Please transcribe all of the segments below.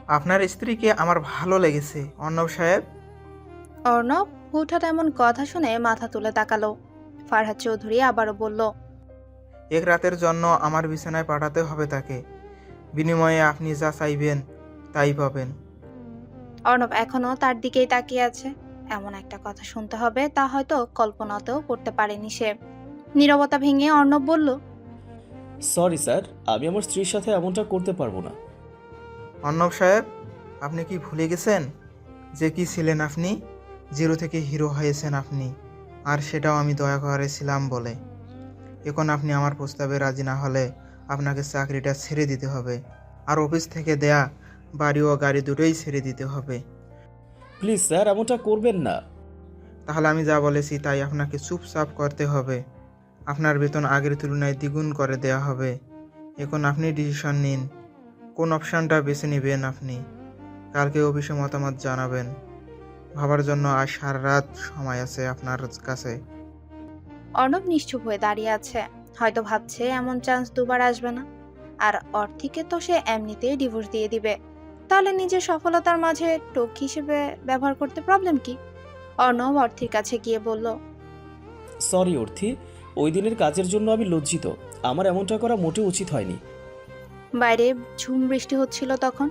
আপনার স্ত্রীকে আমার ভালো লেগেছে অর্ণব সাহেব। অর্ণব হুটহাট এমন কথা শুনে মাথা তুলে তাকালো। ফারহাদ চৌধুরী আবারও বলল, এক রাতের জন্য আমার বিছানায় পাঠাতে হবে তাকে, বিনিময়ে আপনি যা চাইবেন তাই পাবেন। অর্ণব এখনো তার দিকেই তাকিয়ে আছে। এমন একটা কথা শুনতে হবে তা হয়তো কল্পনাতেও করতে পারেনি সে। নীরবতা ভেঙে অর্ণব বলল, সরি স্যার, আমি আমার স্ত্রীর সাথে এমনটা করতে পারবো না। অর্ণব সাহেব, আপনি কি ভুলে গেছেন যে কি ছিলেন আপনি? জিরো থেকে হিরো হয়েছেন আপনি, আর সেটাও আমি দয়া করেছিলাম বলে। এখন আপনি আমার প্রস্তাবে রাজি না হলে আপনাকে চাকরিটা ছেড়ে দিতে হবে, আর অফিস থেকে দেয়া বাড়ি ও গাড়ি দুটোই ছেড়ে দিতে হবে। প্লিজ স্যার, এমনটা করবেন না। তাহলে আমি যা বলেছি তাই আপনাকে চুপচাপ করতে হবে। আপনার বেতন আগের তুলনায় দ্বিগুণ করে দেয়া হবে। এখন আপনি ডিসিশন নিন, কোন অপশানটা বেছে নেবেন আপনি। কালকে অফিসে মতামত জানাবেন। ভাবার জন্য আজ সারা রাত সময় আছে আপনার কাছে। অর্ণব নিশ্চুপ হয়ে দাঁড়িয়ে আছে। হয়তো ভাবছে এমন চান্স দুবার আসবে না। আর অর্থিকে তো সে এমনিতেই ডিভোর্স দিয়ে দিবে। তাহলে নিজের সফলতার মাঝে টোক হিসেবে ব্যবহার করতে প্রবলেম কি? অর্ণব অর্থির কাছে গিয়ে বলল, সরি অর্থি, ওই দিনের কাজের জন্য আমি লজ্জিত। আমার এমনটা করা মোটেও উচিত হয়নি। বাইরে ঝুম বৃষ্টি হচ্ছিল তখন।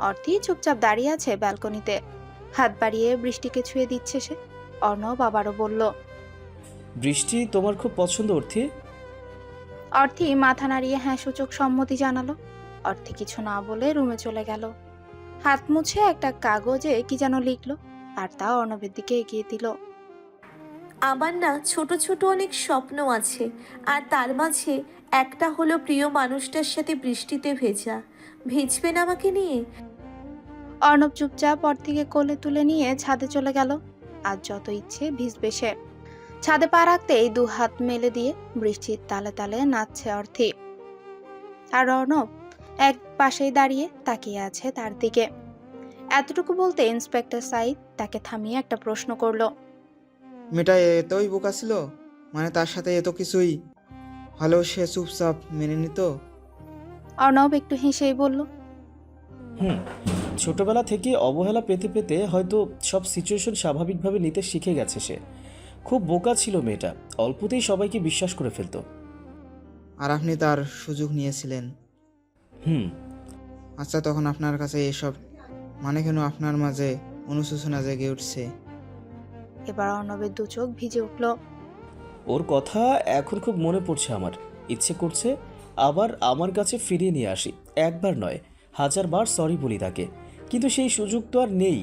অর্থি চুপচাপ দাঁড়িয়ে আছে ব্যালকনিতে। হাত বাড়িয়ে বৃষ্টিকে ছুঁয়ে দিচ্ছে সে। অর্ণব আবারও বলল, বৃষ্টি তোমার খুব পছন্দ অর্থি? অর্থি মাথা নাড়িয়ে হ্যাঁ সূচক সম্মতি জানালো। অর্থি কিছু না বলে রুমে চলে গেল। হাত মুছে একটা কাগজে কি যেন লিখলো, আর তা অর্ণবের দিকে এগিয়ে দিল। আমার না ছোট ছোট অনেক স্বপ্ন আছে, আর তার মাঝে একটা হলো প্রিয় মানুষটার সাথে বৃষ্টিতে ভেজা। ভিজবেন আমাকে নিয়ে? অর্ণব চুপচাপ অর্থিকে কোলে তুলে নিয়ে ছাদে চলে গেল। আজ যত ইচ্ছে ভিজবে সে। ছাদে পা রাখতেই দু হাত মেলে দিয়ে বৃষ্টির তালে তালে নাচছে অর্থি। আর অর্ণব এক পাশেই দাঁড়িয়ে তাকিয়ে আছে তার দিকে। এতটুকু বলতে ইন্সপেক্টর সাইদ তাকে থামিয়ে একটা প্রশ্ন করলো। মেয়েটা এতই বোকা ছিল, মানে তার সাথে এত কিছুই হলেও সে চুপচাপ মেনে নিত? অর্ণব একটু হেসেই বলল, হুম, ছোটবেলা থেকে অবহেলা পেতে পেতে হয়তো সব সিচুয়েশন স্বাভাবিকভাবে নিতে শিখে গেছে সে। খুব বোকা ছিল মেয়েটা, অল্পতেই সবাইকে বিশ্বাস করে ফেলতো। আর আপনি তার সুযোগ নিয়েছিলেন। হুম। আচ্ছা, তখন আপনার কাছে এসব মানে কেন আপনার মাঝে অনুশোচনা জেগে উঠছে? এবার অর্ণবের দু চোখ ভিজে উঠল। ওর কথা এখন খুব মনে পড়ছে আমার। ইচ্ছে করছে আবার আমার কাছে ফিরিয়ে নিয়ে আসি। একবার নয়, হাজারবার সরি বলি তাকে, কিন্তু সেই সুযোগ তো আর নেই।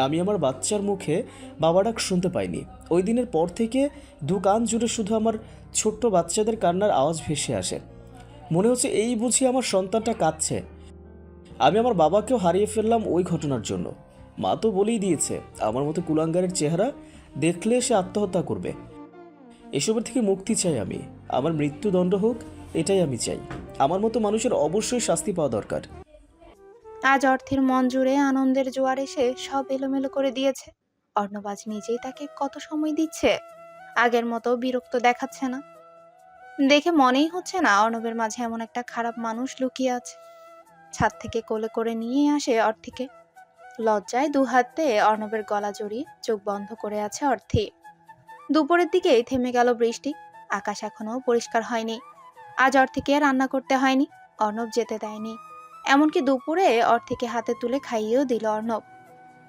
আমি আমার বাচ্চার মুখে বাবা ডাক শুনতে পাইনি। ওই দিনের পর থেকে দু কান জুড়ে শুধু আমার ছোট্ট বাচ্চাদের কান্নার আওয়াজ ভেসে আসে। মনে হচ্ছে এই বুঝি আমার সন্তানটা কাঁদছে। আমি আমার বাবাকেও হারিয়ে ফেললাম ওই ঘটনার জন্য। মা তো বলেই দিয়েছে আমার মতো কুলাঙ্গারের চেহারা দেখলে সে আত্মহত্যা করবে। এসবের থেকে মুক্তি চাই আমি। আমার মৃত্যুদণ্ড হোক, এটাই আমি চাই। আমার মতো মানুষের অবশ্যই শাস্তি পাওয়া দরকার। আজ অর্থের মন জুড়ে আনন্দের জোয়ার এসে সব এলোমেলো করে দিয়েছে। অর্ণব আজ নিজেই তাকে কত সময় দিচ্ছে। আগের মতো বিরক্ত দেখাচ্ছে না। দেখে মনেই হচ্ছে না অর্ণবের মাঝে এমন একটা খারাপ মানুষ লুকিয়ে আছে। ছাদ থেকে কোলে করে নিয়ে আসে অর্থিকে। লজ্জায় দু হাতে অর্ণবের গলা জড়িয়ে চোখ বন্ধ করে আছে অর্থি। দুপুরের দিকেই থেমে গেল বৃষ্টি। আকাশ এখনো পরিষ্কার হয়নি। আজ অর্থিকে রান্না করতে হয়নি। অর্ণব যেতে দেয়নি। এমনকি দুপুরে অর্থিকে হাতে তুলে খাইয়েও দিল অর্ণব।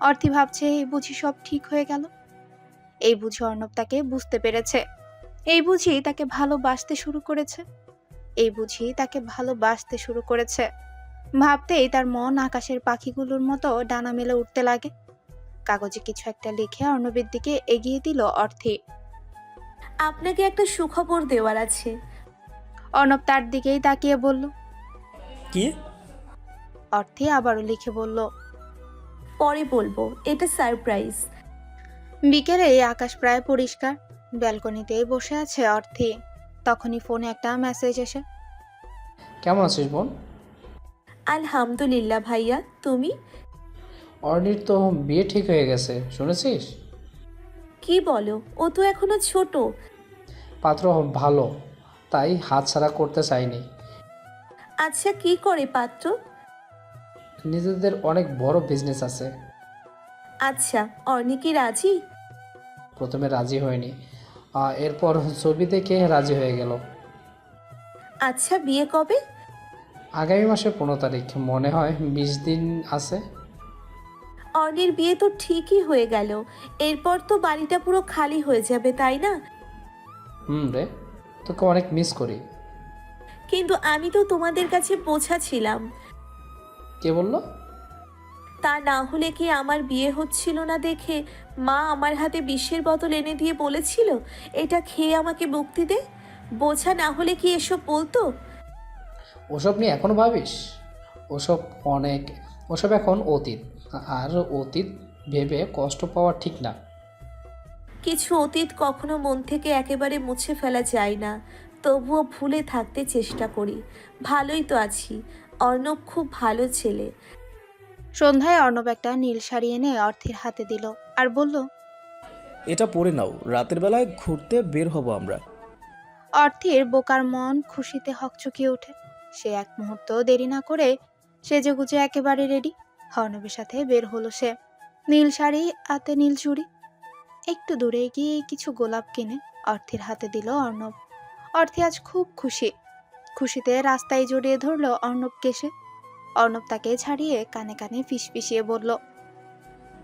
অর্থি ভাবছে এই বুঝি সব ঠিক হয়ে গেল। এই বুঝি অর্ণব তাকে বুঝতে পেরেছে। এই বুঝি তাকে ভালোবাসতে শুরু করেছে। এই বুঝি তাকে ভালোবাসতে শুরু করেছে। ভাবতেই তার মন আকাশের পাখিগুলোর মতো ডানা মেলে উঠতে লাগে। কাগজে কিছু একটা লিখে অর্ণবের দিকে এগিয়ে দিল অর্থি। আপনাকে একটা সুখবর দেওয়ার আছে। অর্ণব তার দিকেই তাকিয়ে বলল। কি? অর্থি আবারও লিখে বলল। পরে বলবো, এটা সারপ্রাইজ। বিকেলে আকাশ প্রায় পরিষ্কার। ব্যালকনিতেই বসে আছে অর্থি। তখনই ফোনে একটা মেসেজ এসে। কেমন আছিস বোন? আলহামদুলিল্লাহ ভাইয়া, তুমি? অর্ণির তো বিয়ে ঠিক হয়ে গেছে, শুনেছিস? কি বলো? ও তো এখনো ছোট। পাত্র ভালো, তাই হাতছাড়া করতে চাইনি। আচ্ছা, কি করে পাত্র? নিজেদের অনেক বড় বিজনেস আছে। আচ্ছা, অর্নি কি রাজি? প্রথমে রাজি হয়নি, এরপর ছবি দেখে রাজি হয়ে গেল। আচ্ছা, বিয়ে কবে? আগামী মাসের 15 তারিখ, মনে হয় 20 দিন আছে। অর্নির বিয়ে তো ঠিকই হয়ে গেল, এরপর তো বাড়িটা পুরো খালি হয়ে যাবে, তাই না? রে, তোকে অনেক মিস করি। কিন্তু আমি তো তোমাদের কাছে বোঝা ছিলাম। কে বললো? তা না হলে কি আমার বিয়ে হচ্ছিল না দেখে মা আমার হাতে বিষের বোতল এনে দিয়ে বলেছিল এটা খেয়ে আমাকে মুক্তি দে? বোঝা না হলে কি এসব বলতো? ওসব নিয়ে এখনো ভাবিস? ওসব অনেক ওসব এখন অতীত। আর অতীত ভেবে কষ্ট পাওয়া ঠিক না। কিছু অতীত কখনো মন থেকে একেবারে মুছে ফেলা যায় না, তবুও ভুলে থাকতে চেষ্টা করি। ভালোই তো আছি। অর্ণব খুব ভালো ছেলে। সন্ধ্যায় অর্ণব একটা নীল শাড়ি এনে অর্থির হাতে দিল আর বলল, এটা পরে নাও, রাতের বেলায় ঘুরতে বের হব আমরা। অর্থির বোকার মন খুশিতে হকচকিয়ে ওঠে। সে এক মুহূর্ত দেরি না করে সেজেগুজে একেবারে রেডি। অর্ণবের সাথে বের হলো সে। নীল শাড়ি, হাতে নীল চুড়ি। একটু দূরে গিয়ে কিছু গোলাপ কিনে অর্থির হাতে দিল অর্ণব। অর্থি আজ খুব খুশি। খুশিতে রাস্তায় জড়িয়ে ধরলো অর্ণবকে সে। অর্ণব তাকে ছাড়িয়ে কানে কানে ফিসফিসিয়ে বলল।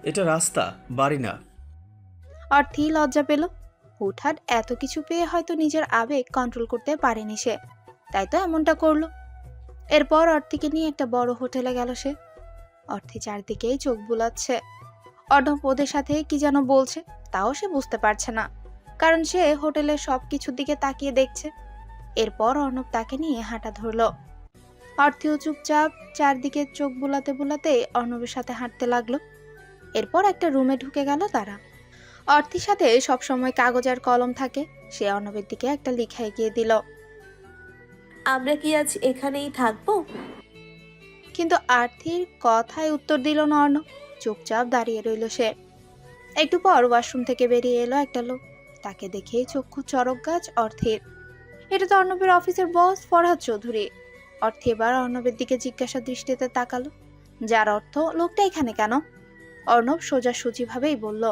এটা রাস্তা, বাড়ি না। অর্থি লজ্জা পেল। হুটহাট এত কিছু পেয়ে হয়তো নিজের আবেগ কন্ট্রোল করতে পারেনি সে, তাই তো এমনটা করলো। এরপর অর্থিকে নিয়ে একটা বড় হোটেলে গেল সে। অর্থি চারদিকেই চোখ বুলাচ্ছে। অর্ণব ওদের সাথে কি যেন বলছে, তাও সে বুঝতে পারছে না, কারণ সে হোটেলের সবকিছুর দিকে তাকিয়ে দেখছে। এরপর অর্ণব তাকে নিয়ে হাঁটা ধরলো। অর্থিও চুপচাপ চারদিকে চোখ বুলাতে বুলাতে অর্ণবের সাথে হাঁটতে লাগলো। এরপর একটা রুমে ঢুকে গেল তারা। অর্থির সাথে সবসময় কাগজ আর কলম থাকে। সে অর্ণবের দিকে একটা লিখা এগিয়ে দিল। আমরা কি আজ এখানেই থাকবো? কিন্তু আর্থির কথায় উত্তর দিল না অর্ণব। চুপচাপ দাঁড়িয়ে রইল সে। একটু পর ওয়াশরুম থেকে বেরিয়ে এলো একটা লোক। তাকে দেখেই চক্ষু চড়ক গাছ অর্থের। এটা তো অর্ণবের অফিসের বস ফরহাদ চৌধুরী। অর্থি এবার অর্ণবের দিকে জিজ্ঞাসা দৃষ্টিতে তাকালো, যার অর্থ লোকটা এখানে কেন? অর্ণব সোজাসুজি ভাবেই বলল,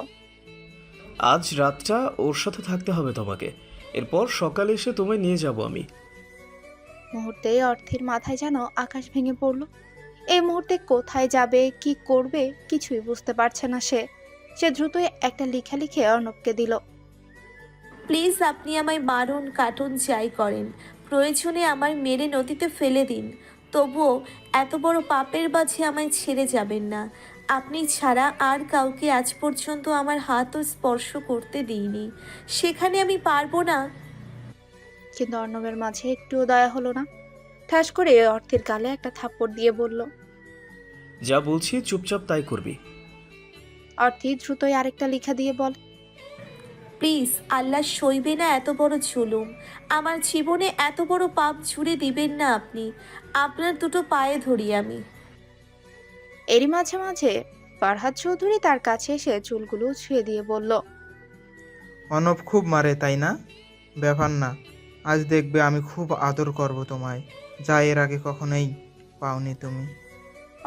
আজ রাতটা ওর সাথে থাকতে হবে তোমাকে, এরপর সকালে এসে তোমায় নিয়ে যাব আমি। মুহূর্তেই অর্থের মাথায় যেন আকাশ ভেঙে পড়ল। এই মুহূর্তে কোথায় যাবে, কি করবে কিছুই বুঝতে পারছে না সে। সে দ্রুতই একটা লিখে লিখে অর্ণবকে দিল। প্লিজ আপনি আমায় মারুন, কাটুন, যাই করেন, প্রয়োজনে আমায় মেরে নদীতে ফেলে দিন, তবুও এত বড় পাপের মাঝে আমায় ছেড়ে যাবেন না। আপনি ছাড়া আর কাউকে আজ পর্যন্ত আমার হাতও স্পর্শ করতে দিইনি, সেখানে আমি পারবো না। কিন্তু অর্ণবের মাঝে একটুও দয়া হলো না। ঠাস করে অর্থের গালে একটা থাপ্পড় দিয়ে বলল। যা বলছি চুপচাপ তাই করবি। অর্থি দ্রুতই আরেকটা লিখা দিয়ে বল, প্লিজ আল্লাহ সইবে না এত বড় জুলুম। আমার জীবনে এত বড় পাপ জুড়ে দিবেন না আপনি। আপনার দুটো পায়ে ধরি আমি। এরই মাঝে মাঝে ফরহাদ চৌধুরী তার কাছে এসে চুলগুলো ছুঁয়ে দিয়ে বলল, অর্ণব খুব মারে তাই না? ব্যাপার না, আজ দেখবে আমি খুব আদর করব তোমায়, যা এর আগে কখনোই পাওনি তুমি।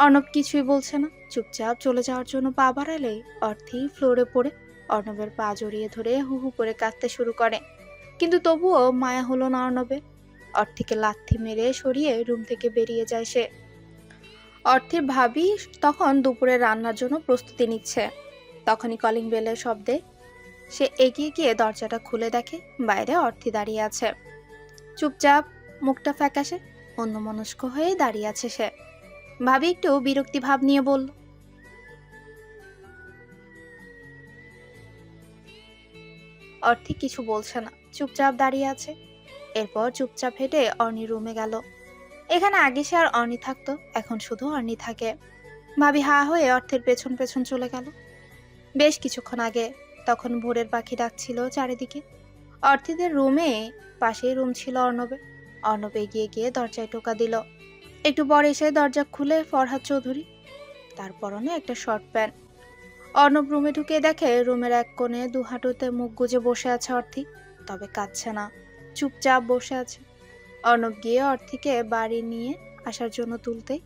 অর্ণব কিছুই বলছে না। চুপচাপ চলে যাওয়ার জন্য পা বাড়ালে অর্থি ফ্লোরে পড়ে অর্ণবের পা জড়িয়ে ধরে হু হু করে কাঁদতে শুরু করে। কিন্তু তবুও মায়া হলো না অর্ণবের। অর্থিকে লাথি মেরে সরিয়ে রুম থেকে বেরিয়ে যায় সে। অর্থের ভাবি তখন দুপুরে রান্নার জন্য প্রস্তুতি নিচ্ছে। তখনই কলিং বেলের শব্দে সে এগিয়ে গিয়ে দরজাটা খুলে দেখে বাইরে অর্থি দাঁড়িয়ে আছে। চুপচাপ, মুখটা ফ্যাকাশে, অন্যমনস্ক হয়ে দাঁড়িয়ে আছে সে। ভাবি একটু বিরক্তি ভাব নিয়ে বলল, অর্থি কিছু বলছে না, চুপচাপ দাঁড়িয়ে আছে। এরপর চুপচাপ হেঁটে অর্নি রুমে গেল। এখানে আগে সে আর অর্নি থাকতো, এখন শুধু অর্নি থাকে। ভাবি হা হয়ে অর্থের পেছন পেছন চলে গেল। বেশ কিছুক্ষণ আগে, তখন ভোরের পাখি ডাকছিল চারিদিকে। অর্থিদের রুমে পাশেই রুম ছিল অর্ণবের। অর্ণব এগিয়ে গিয়ে দরজায় টোকা দিল। একটু পর এসে দরজা খুলে ফরহাদ চৌধুরী, তার পরনে একটা শর্ট প্যান্ট। অর্ণব রুমে ঢুকে দেখে রুমের এক কোণে দু হাঁটুতে মুখ গুজে বসে আছে অর্থি, তবে কাঁদছে না, চুপচাপ বসে আছে। অর্ণব গিয়ে অর্থিকে বাড়ি নিয়ে আসার জন্য তুলতেই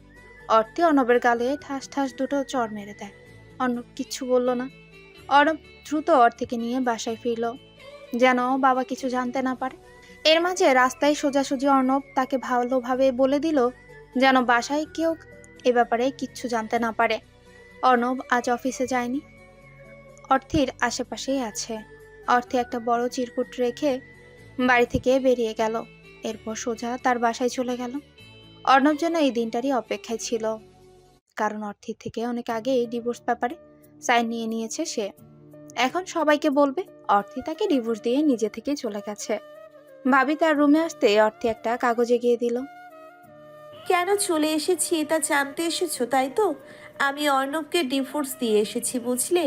অর্থী অর্ণবের গালে ঠাস ঠাস দুটো চড় মেরে দেয়। অর্ণব কিচ্ছু বলল না। অর্ণব দ্রুত অর্থীকে নিয়ে বাসায় ফিরল, যেন বাবা কিছু জানতে না পারে। এর মাঝে রাস্তায় সোজাসুজি অর্ণব তাকে ভালোভাবে বলে দিল যেন বাসায় কেউ এ ব্যাপারে কিচ্ছু জানতে না পারে। অর্ণব আজ অফিসে যায়নি, অর্থীর আশেপাশেই আছে। অর্থী একটা বড় চিরকুট রেখে বাড়ি থেকে বেরিয়ে গেল, এরপর সোজা তার বাসায় চলে গেল। অর্ণব যেন এই দিনটারই অপেক্ষায় ছিল, কারণ অর্থীর থেকে অনেক আগেই ডিভোর্স পেপারে সাইন নিয়ে নিয়েছে সে। এখন সবাইকে বলবে অর্থী তাকে ডিভোর্স দিয়ে নিজে থেকেই চলে গেছে। ভাবি তার রুমে আসতে অর্থী একটা কাগজ এগিয়ে দিল। কেন চলে এসেছি এটা জানতে এসেছো তাই তো? আমি অর্ণবকে ডিভোর্স দিয়ে এসেছি, বুঝলে?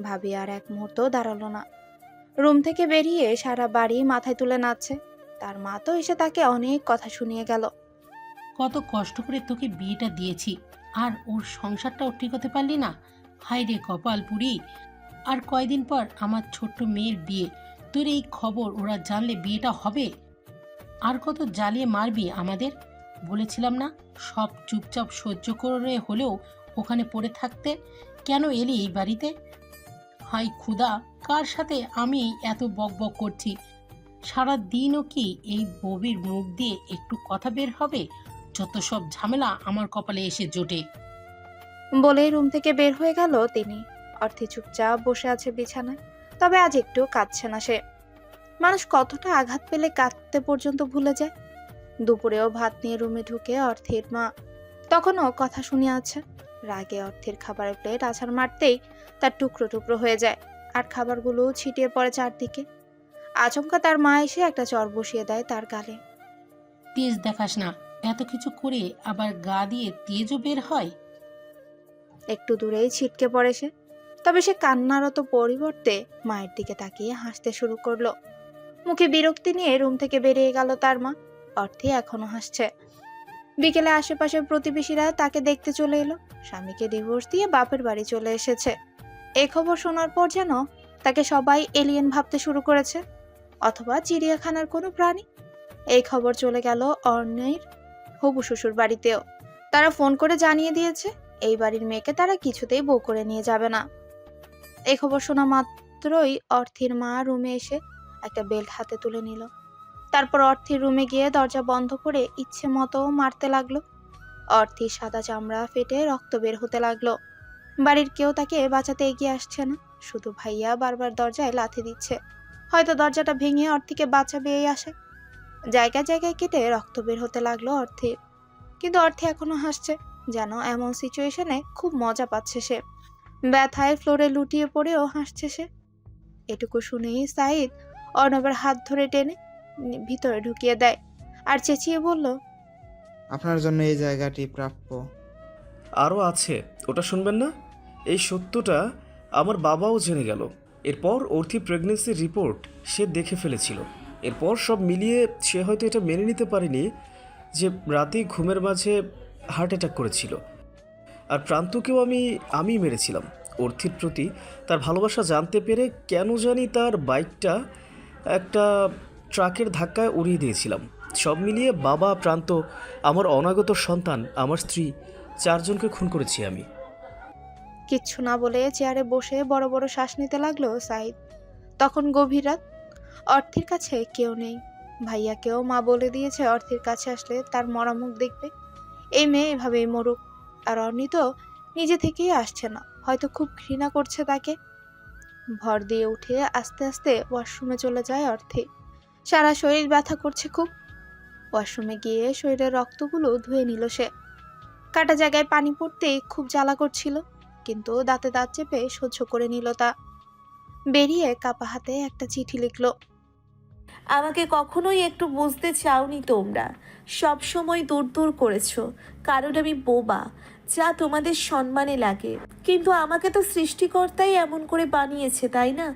ভাবি আর এক মুহূর্ত দাঁড়ালো না, রুম থেকে বেরিয়ে সারা বাড়ি মাথায় তুলে নাচছে। তার মা তো এসে তাকে অনেক কথা শুনিয়ে গেল। কত কষ্ট করে তোকে বিয়েটা দিয়েছি, আর ওর সংসারটাও ঠিক হতে পারলি না। হায় রে কপাল পুরি। আর কয়দিন পর আমার ছোট্ট মেয়ের বিয়ে, তোর এই খবর ওরা জানলে বিয়েটা হবে? আর কত জ্বালিয়ে মারবি আমাদের? বলেছিলাম না সব চুপচাপ সহ্য করে হলেও ওখানে পড়ে থাকতে? কেন এলি এই বাড়িতে? হাই খুদা, কার সাথে আমি এত বক বক করছি? সারা দিনও কি এই ববির মুখ দিয়ে একটু কথা বের হবে? যত সব ঝামেলা আমার কপালে এসে জোটে। বলে রুম থেকে বের হয়ে গেল তিনি। অর্থী চুপচাপ বসে আছে বিছানায়, তবে আজ একটু কাঁদছে না সে। মানুষ কতটা আঘাত পেলে কাঁদতে পর্যন্ত ভুলে যায়। দুপুরেও ভাত নিয়ে রুমে ঢুকে অর্থীর মা তখনও কথা শুনিয়ে আছে। রাগে অর্থের খাবারের প্লেট আছাড় মারতেই তার টুকরো টুকরো হয়ে যায়, আর খাবারগুলো ছিটিয়ে পড়ে চারদিকে। আচমকা তার মা এসে একটা চড় বসিয়ে দেয় তার গালে। তেজ দেখাস না, এত কিছু করে আবার গা দিয়ে তেজও বের হয়? একটু দূরেই ছিটকে পড়ে সে, তবে সে কান্নারত পরিবর্তে মায়ের দিকে তাকিয়ে হাসতে শুরু করলো। মুখে বিরক্তি নিয়ে রুম থেকে বেরিয়ে গেল তার মা। অর্থী এখনো হাসছে। বিকেলে আশেপাশের প্রতিবেশীরা তাকে দেখতে চলে এলো। স্বামীকে ডিভোর্স দিয়ে বাপের বাড়ি চলে এসেছে এই খবর শোনার পর যেন তাকে সবাই এলিয়েন ভাবতে শুরু করেছে, অথবা চিড়িয়াখানার কোনো প্রাণী। এই খবর চলে গেল অর্ণের হবু শ্বশুর বাড়িতেও। তারা ফোন করে জানিয়ে দিয়েছে এই বাড়ির মেয়েকে তারা কিছুতেই বউ করে নিয়ে যাবে না। এই খবর শোনা মাত্রই অর্থীর মা রুমে এসে একটা বেল্ট হাতে তুলে নিল। তারপর অর্থীর রুমে গিয়ে দরজা বন্ধ করে ইচ্ছে মতো মারতে লাগলো। অর্থীর সাদা চামড়া ফেটে রক্ত বের হতে লাগলো। বাড়ির কেউ তাকে বাঁচাতে এগিয়ে আসছে না, শুধু ভাইয়া বারবার দরজায় লাথি দিচ্ছে। হয়তো দরজাটা ভেঙে অর্থীকে বাঁচাবে এই আশায়। জায়গায় জায়গায় কেটে রক্ত বের হতে লাগলো অর্থীর, কিন্তু অর্থী এখনো হাসছে, যেন এমন সিচুয়েশনে খুব মজা পাচ্ছে সে। ব্যথায় ফ্লোরে লুটিয়ে পড়েও হাসছে সে। এটুকু শুনেই সাইদ অর্ণবের হাত ধরে টেনে ভিতরে ঢুকিয়ে দেয় আর চেঁচিয়ে বলল, আপনার জন্য এই জায়গাটি প্রাপ্য। আরও আছে, ওটা শুনবেন না? এই সত্যটা আমার বাবাও জেনে গেল। এরপর অর্থী প্রেগনেন্সির রিপোর্ট সে দেখে ফেলেছিল। এরপর সব মিলিয়ে সে হয়তো এটা মেনে নিতে পারেনি যে রাতেই ঘুমের মাঝে হার্ট অ্যাটাক করেছিল। আর প্রান্তকেও আমি মেরেছিলাম। অর্থীর প্রতি তার ভালোবাসা জানতে পেরে কেন জানি তার বাইকটা একটা ট্রাকের ধাক্কায় উড়িয়ে দিয়েছিলাম। সব মিলিয়ে বাবা, প্রান্ত, আমার অনাগত সন্তান, আমার স্ত্রী, 4 জনকে খুন করেছি আমি। কিচ্ছু না বলে চেয়ারে বসে বড় বড় শ্বাস নিতে লাগলো সাইদ। তখন গভীর রাত, অর্থীর কাছে কেউ নেই। ভাইয়াকেও মা বলে দিয়েছে অর্থীর কাছে আসলে তার মরা মুখ দেখবে। এই মেয়ে এভাবেই মরুক। আর অর্ণি তো নিজে থেকেই আসছে না, হয়তো খুব ঘৃণা করছে তাকে। ভর দিয়ে উঠে আস্তে আস্তে ওয়াশরুমে চলে যায় অর্থী। সারা শরীর ব্যথা করছে খুব। ওয়াশরুমে গিয়ে শরীরের রক্তগুলো ধুয়ে নিল সে। কাটা জায়গায় পানি পড়তেই খুব জ্বালা করছিল, কিন্তু দাঁতে দাঁত চেপে সহ্য করে নিল তা। বেরিয়ে কাপা হাতে একটা চিঠি লিখলো। আমাকে কখনোই একটু বুঝতে চাওনি তোমরা, সব সময় দূর দূর করেছো, কারণ আমি বোবা, যা তোমাদের সম্মানে লাগে। কিন্তু আমাকে তো সৃষ্টিকর্তাই এমন করে বানিয়েছে, তাই না?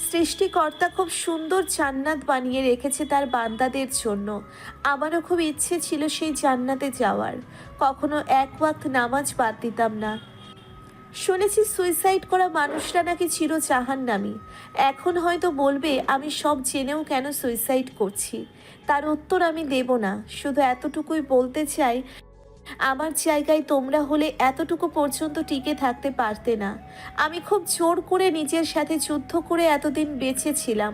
সৃষ্টিকর্তা খুব সুন্দর জান্নাত বানিয়ে রেখেছে তার বান্দাদের জন্য। আমারও খুব ইচ্ছে ছিল সেই জান্নাতে যাওয়ার। কখনো এক ওয়াক্ত নামাজ বাদ দিতাম না। শুনেছি সুইসাইড করা মানুষরা নাকি চির জাহান্নামী। এখন হয়তো বলবে আমি সব জেনেও কেন সুইসাইড করছি। তার উত্তর আমি দেব না, শুধু এতটুকুই বলতে চাই, আমার জায়গায় তোমরা হলে এতটুকু পর্যন্ত টিকে থাকতে পারতে না। আমি খুব জোর করে নিজের সাথে যুদ্ধ করে এতদিন বেঁচে ছিলাম,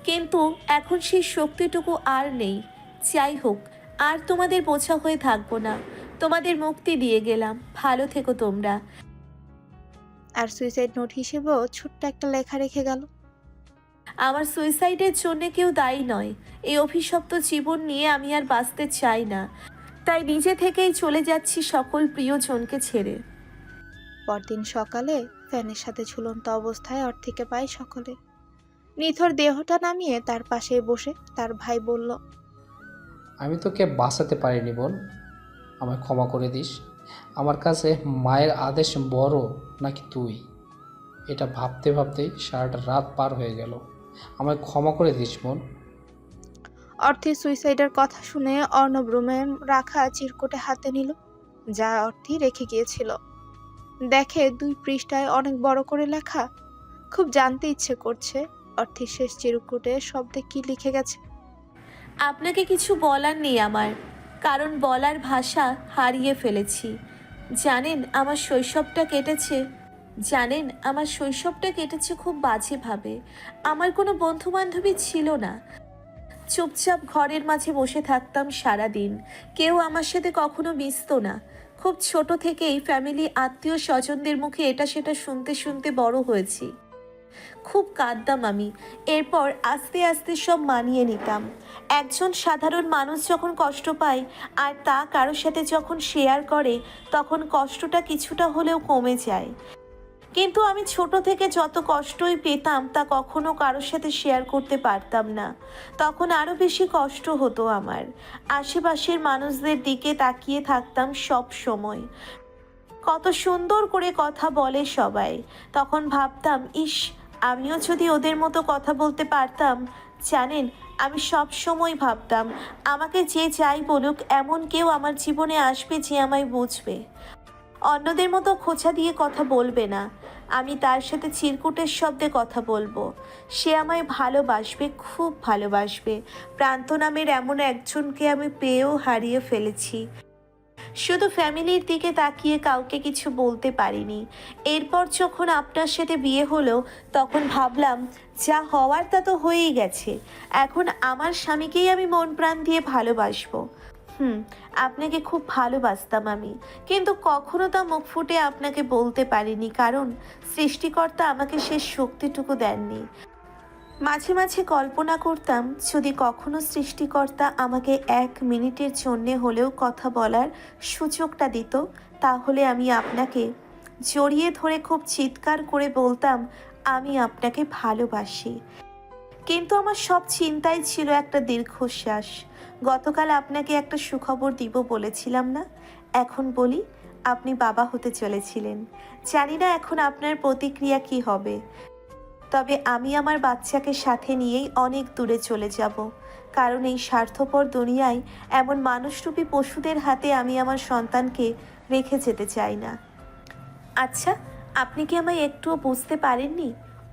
কিন্তু এখন সেই শক্তিটুকু আর নেই। যাই হোক, আর তোমাদের বোঝা হয়ে থাকবো না। তোমাদের মুক্তি দিয়ে গেলাম, ভালো থেকো তোমরা। আর সুইসাইড নোট হিসেবেও ছোট্ট একটা লেখা রেখে গেল। আমার সুইসাইডের জন্য কেউ দায়ী নয়। এই অভিশপ্ত জীবন নিয়ে আমি আর বাঁচতে চাই না, তাই নিজে থেকেই চলে যাচ্ছি সকল প্রিয়জনকে ছেড়ে। পরদিন সকালে ফ্যানের সাথে ঝুলন্ত অবস্থায় অর্থিকে পায় সকলে। নিথর দেহটা নামিয়ে তার পাশে বসে তার ভাই বলল, আমি তোকে বাঁচাতে পারিনি বোন, আমায় ক্ষমা করে দিস। আমার কাছে মায়ের আদেশ বড় নাকি তুই, এটা ভাবতে ভাবতেই সারাটা রাত পার হয়ে গেল। আমায় ক্ষমা করে দিস বোন। অর্থির সুইসাইডের কথা শুনে অর্ণব রুমে রাখা চিরকুটে হাতে নিল, যা অর্থি রেখে গিয়েছিল। দেখে 2 পৃষ্ঠায় অনেক বড় করে লেখা। খুব জানতে ইচ্ছে করছে অর্থির শেষ চিরকুটে শব্দে কি লিখে গেছে। আপনাকে কিছু বলার নেই আমার, কারণ বলার ভাষা হারিয়ে ফেলেছি। জানেন আমার শৈশবটা কেটেছে খুব বাজেভাবে। আমার কোনো বন্ধু বান্ধবী ছিল না। চুপচাপ ঘরের মাঝে বসে থাকতাম সারা দিন, কেউ আমার সাথে কখনো মিশতো না। খুব ছোট থেকেই ফ্যামিলি আত্মীয় স্বজনদের মুখে এটা সেটা শুনতে শুনতে বড় হয়েছি। খুব কাঁদতাম আমি, এরপর আস্তে আস্তে সব মানিয়ে নিতাম। একজন সাধারণ মানুষ যখন কষ্ট পায় আর তা কারোর সাথে যখন শেয়ার করে, তখন কষ্টটা কিছুটা হলেও কমে যায়। কিন্তু আমি ছোট থেকে যত কষ্টই পেতাম তা কখনো কারোর সাথে শেয়ার করতে পারতাম না। তখন আরও বেশি কষ্ট হতো আমার। আশেপাশের মানুষদের দিকে তাকিয়ে থাকতাম সব সময়, কত সুন্দর করে কথা বলে সবাই। তখন ভাবতাম, ইস, আমিও যদি ওদের মতো কথা বলতে পারতাম। জানেন, আমি সব সময় ভাবতাম আমাকে যে যাই বলুক, এমন কেউ আমার জীবনে আসবে যে আমায় বুঝবে, অন্যদের মতো খোঁচা দিয়ে কথা বলবে না। আমি তার সাথে চিরকুটের শব্দে কথা বলবো। সে আমায় ভালোবাসবে, খুব ভালোবাসবে। প্রান্ত নামের এমন একজনকে আমি পেয়েও হারিয়ে ফেলেছি। শুধু ফ্যামিলির দিকে তাকিয়ে কাউকে কিছু বলতে পারিনি। এরপর যখন আপনার সাথে বিয়ে হলো, তখন ভাবলাম যা হওয়ার তা তো হয়েই গেছে। এখন আমার স্বামীকেই আমি মন প্রাণ দিয়ে ভালোবাসবো। আপনাকে খুব ভালোবাসতাম আমি, কিন্তু কখনো তা মুখ ফুটে আপনাকে বলতে পারিনি, কারণ সৃষ্টিকর্তা আমাকে সে শক্তিটুকু দেননি। মাঝে মাঝে কল্পনা করতাম, যদি কখনো সৃষ্টিকর্তা আমাকে 1 মিনিটের জন্যে হলেও কথা বলার সুযোগটা দিত, তাহলে আমি আপনাকে জড়িয়ে ধরে খুব চিৎকার করে বলতাম, আমি আপনাকে ভালোবাসি। কিন্তু আমার সব চিন্তাই ছিল একটা দীর্ঘশ্বাস। গতকাল আপনাকে একটা সুখবর দিব বলেছিলাম না? এখন বলি, আপনি বাবা হতে চলেছিলেন। জানি না এখন আপনার প্রতিক্রিয়া কি হবে, তবে আমি আমার বাচ্চাকে সাথে নিয়েই অনেক দূরে চলে যাব, কারণ এই স্বার্থপর দুনিয়ায় এমন মানুষরূপী পশুদের হাতে আমি আমার সন্তানকে রেখে যেতে চাই না। আচ্ছা, আপনি কি আমায় একটুও বুঝতে পারেননি?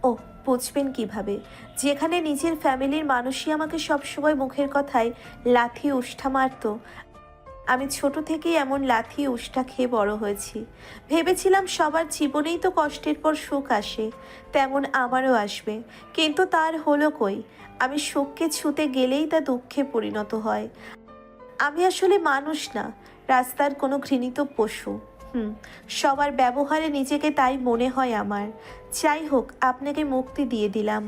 ও, বুঝবেন কিভাবে, যেখানে নিজের ফ্যামিলির মানুষই আমাকে সবসময় মুখের কথায় লাথি উষ্ঠা মারত। আমি ছোট থেকেই এমন লাথি উষ্ঠা খেয়ে বড় হয়েছি। ভেবেছিলাম সবার জীবনেই তো কষ্টের পর সুখ আসে, তেমন আমারও আসবে, কিন্তু তার হলো কই। আমি সুখকে ছুঁতে গেলেই তা দুঃখে পরিণত হয়। আমি আসলে মানুষ না, রাস্তার কোনো ঘৃণিত পশু। সবার ব্যবহারে নিজেকে তাই মনে হয় আমার। যাই হোক, আপনাকে মুক্তি দিয়ে দিলাম।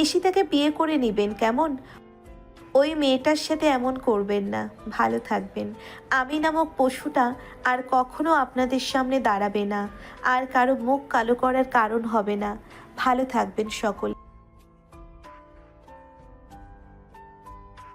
ঈশিতাকে বিয়ে করে নেবেন কেমন? ওই মেয়েটার সাথে এমন করবেন না। ভালো থাকবেন। আমি নামক পশুটা আর কখনো আপনাদের সামনে দাঁড়াবে না, আর কারো মুখ কালো করার কারণ হবে না। ভালো থাকবেন সকলে।